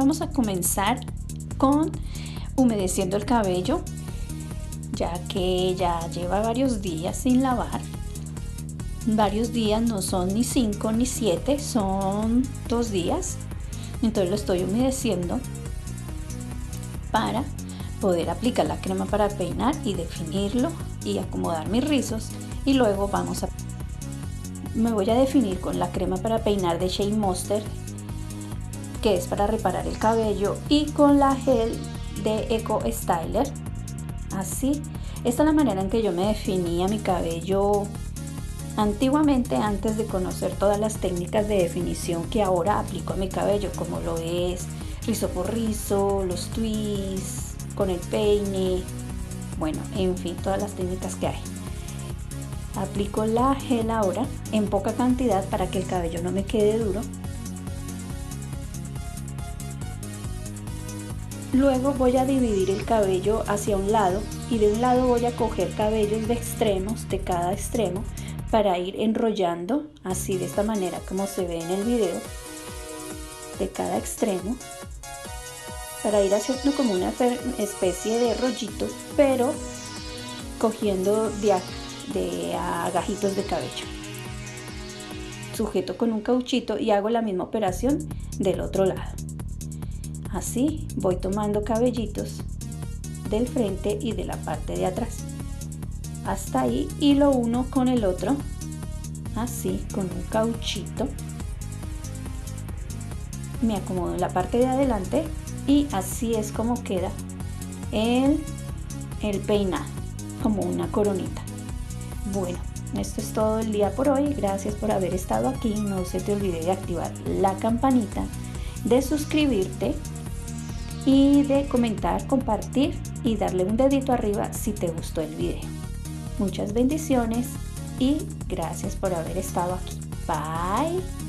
Vamos a comenzar con humedeciendo el cabello, ya que ya lleva varios días sin lavar. Varios días, no son ni 5 ni 7, son 2 días. Entonces lo estoy humedeciendo para poder aplicar la crema para peinar y definirlo y acomodar mis rizos. Y luego me voy a definir con la crema para peinar de Shea Moisture, que es para reparar el cabello, y con la gel de Eco Styler. Así, esta es la manera en que yo me definía mi cabello antiguamente, antes de conocer todas las técnicas de definición que ahora aplico a mi cabello, como lo es rizo por rizo, los twists, con el peine, bueno, en fin, todas las técnicas que hay. Aplico la gel ahora en poca cantidad para que el cabello no me quede duro. Luego voy a dividir el cabello hacia un lado y de un lado voy a coger cabellos de extremos, de cada extremo, para ir enrollando así, de esta manera como se ve en el video, de cada extremo, para ir haciendo como una especie de rollito, pero cogiendo de gajitos de cabello. Sujeto con un cauchito y hago la misma operación del otro lado. Así voy tomando cabellitos del frente y de la parte de atrás hasta ahí y lo uno con el otro, así, con un cauchito. Me acomodo en la parte de adelante y así es como queda el peinado, como una coronita. Bueno, esto es todo el día por hoy. Gracias por haber estado aquí. No se te olvide de activar la campanita, de suscribirte y de comentar, compartir y darle un dedito arriba si te gustó el video. Muchas bendiciones y gracias por haber estado aquí. Bye.